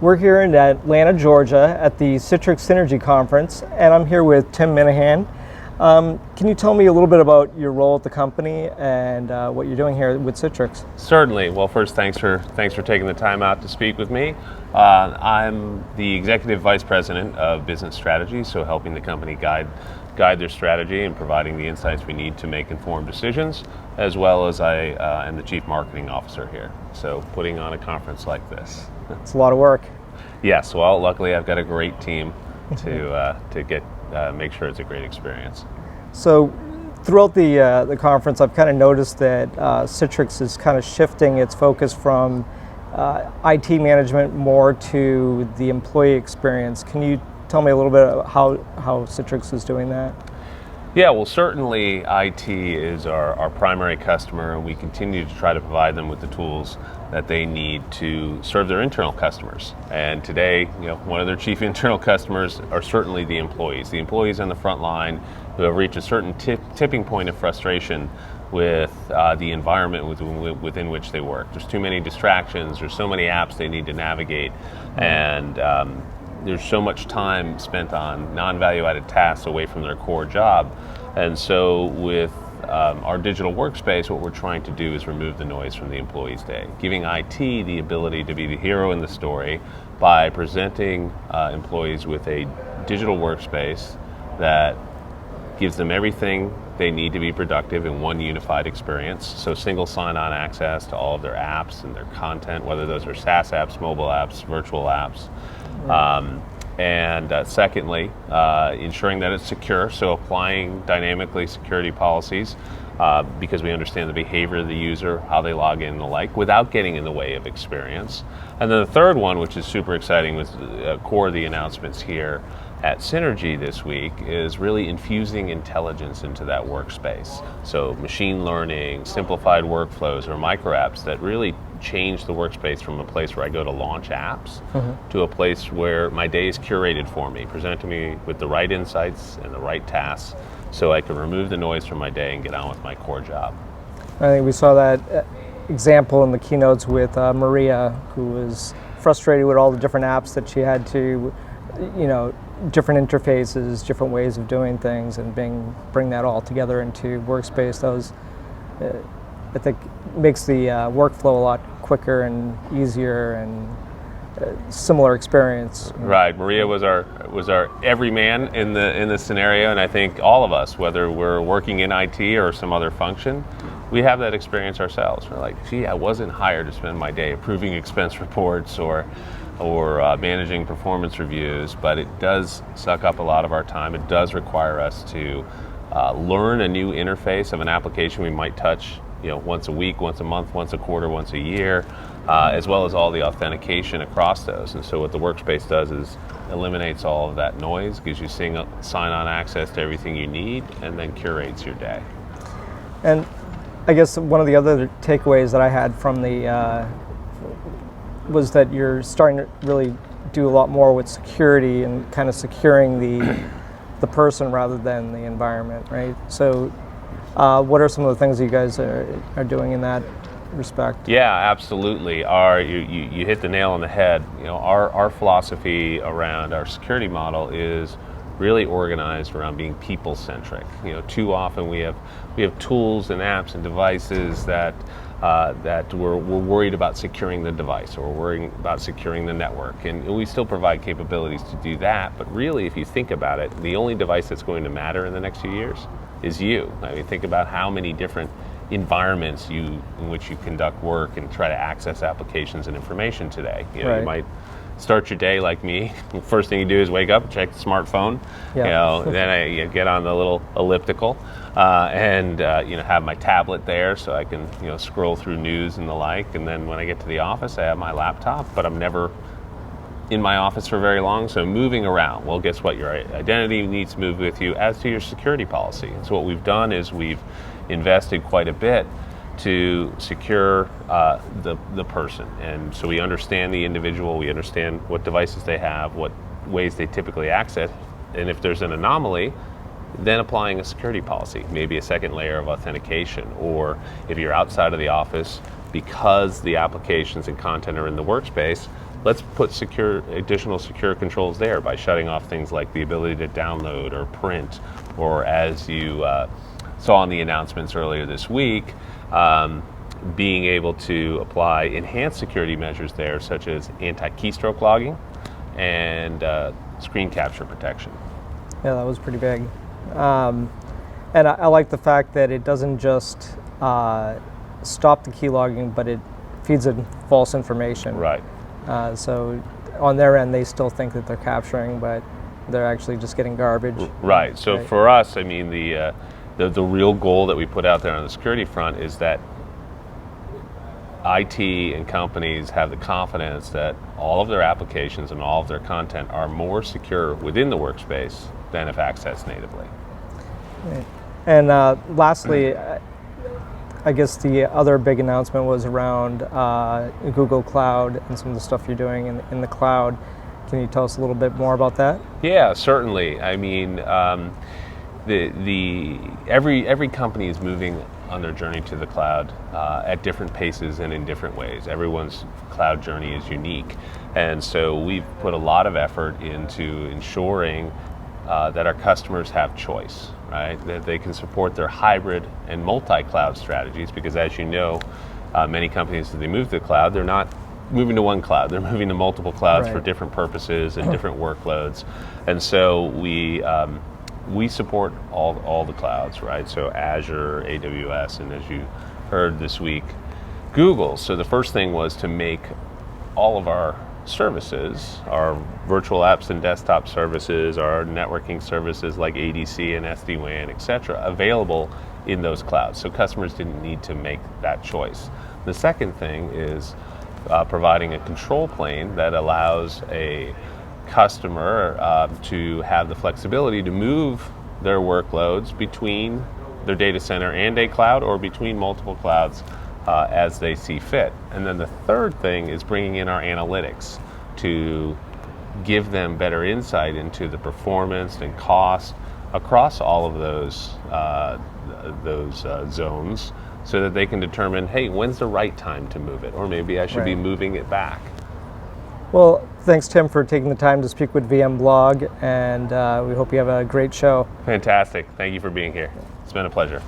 We're here in Atlanta, Georgia at the Citrix Synergy conference, and I'm here with Tim Minahan. Can you tell me a little bit about your role at the company and what you're doing here with Citrix? Certainly. Well, first, thanks for taking the time out to speak with me. I'm the Executive Vice President of Business Strategy, so helping the company guide their strategy and providing the insights we need to make informed decisions, as well as I am the Chief Marketing Officer here, so putting on a conference like this. It's a lot of work. Yes, well, luckily I've got a great team to make sure it's a great experience. So throughout the conference, I've kind of noticed that Citrix is kind of shifting its focus from IT management more to the employee experience. Can you tell me a little bit about how Citrix is doing that? Yeah, well, certainly IT is our primary customer, and we continue to try to provide them with the tools that they need to serve their internal customers. And today, one of their chief internal customers are certainly the employees on the front line who have reached a certain tipping point of frustration with the environment within which they work. There's too many distractions, there's so many apps they need to navigate, and there's so much time spent on non-value-added tasks away from their core job. And so with our digital workspace, what we're trying to do is remove the noise from the employee's day, giving IT the ability to be the hero in the story by presenting employees with a digital workspace that gives them everything they need to be productive in one unified experience. So single sign-on access to all of their apps and their content, whether those are SaaS apps, mobile apps, virtual apps. And secondly, ensuring that it's secure, so applying dynamically security policies because we understand the behavior of the user, how they log in and the like, without getting in the way of experience. And then the third one, which is super exciting, was core of the announcements here at Synergy this week, is really infusing intelligence into that workspace. So machine learning, simplified workflows, or micro apps that really change the workspace from a place where I go to launch apps to a place where my day is curated for me, presenting me with the right insights and the right tasks so I can remove the noise from my day and get on with my core job. I think we saw that example in the keynotes with Maria, who was frustrated with all the different apps that she had to, different interfaces, different ways of doing things, and bring that all together into Workspace. That was, I think, makes the workflow a lot quicker and easier and similar experience. Right, Maria was our everyman in the scenario, and I think all of us, whether we're working in IT or some other function, we have that experience ourselves. We're like, gee, I wasn't hired to spend my day approving expense reports or managing performance reviews, but it does suck up a lot of our time. It does require us to learn a new interface of an application we might touch once a week, once a month, once a quarter, once a year, as well as all the authentication across those. And so what the Workspace does is eliminates all of that noise, gives you sign-on access to everything you need, and then curates your day. And I guess one of the other takeaways that I had from the was that you're starting to really do a lot more with security and kind of securing the person rather than the environment, right? So what are some of the things you guys are doing in that respect? Yeah, absolutely. You hit the nail on the head. Our philosophy around our security model is really organized around being people-centric. Too often we have tools and apps and devices that we're worried about securing the device, or we're worried about securing the network, and we still provide capabilities to do that. But really, if you think about it, the only device that's going to matter in the next few years is you. I mean, think about how many different environments in which you conduct work and try to access applications and information today. Right. You might start your day like me. First thing you do is wake up, check the smartphone. Then I get on the little elliptical and have my tablet there so I can scroll through news and the like. And then when I get to the office, I have my laptop, but I'm never in my office for very long, so moving around. Well, guess what? Your identity needs to move with you, as to your security policy. And so what we've done is we've invested quite a bit to secure the person. And so we understand the individual, we understand what devices they have, what ways they typically access, and if there's an anomaly, then applying a security policy, maybe a second layer of authentication, or if you're outside of the office, because the applications and content are in the workspace, let's put additional secure controls there by shutting off things like the ability to download or print, or as you saw in the announcements earlier this week, being able to apply enhanced security measures there, such as anti-keystroke logging and screen capture protection. Yeah, that was pretty big. And I like the fact that it doesn't just stop the key logging, but it feeds in false information. Right. So on their end, they still think that they're capturing, but they're actually just getting garbage. Right. So right. For us, I mean, the real goal that we put out there on the security front is that IT and companies have the confidence that all of their applications and all of their content are more secure within the workspace than if accessed natively. Right. And lastly, I guess the other big announcement was around Google Cloud and some of the stuff you're doing in the cloud. Can you tell us a little bit more about that? Yeah, certainly. I mean, every company is moving on their journey to the cloud at different paces and in different ways. Everyone's cloud journey is unique, and so we've put a lot of effort into ensuring that our customers have choice, right? That they can support their hybrid and multi-cloud strategies, because as you know, many companies, as they move to the cloud, they're not moving to one cloud, they're moving to multiple clouds right. for different purposes and different workloads. And so we support all the clouds, right? So Azure, AWS, and as you heard this week, Google. So the first thing was to make all of our services, our virtual apps and desktop services, our networking services like ADC and SD-WAN, et cetera, available in those clouds. So customers didn't need to make that choice. The second thing is providing a control plane that allows a customer to have the flexibility to move their workloads between their data center and a cloud, or between multiple clouds as they see fit. And then the third thing is bringing in our analytics to give them better insight into the performance and cost across all of those zones, so that they can determine, hey, when's the right time to move it, or maybe I should be moving it back. Well, thanks, Tim, for taking the time to speak with VMblog, and we hope you have a great show. Fantastic. Thank you for being here. It's been a pleasure.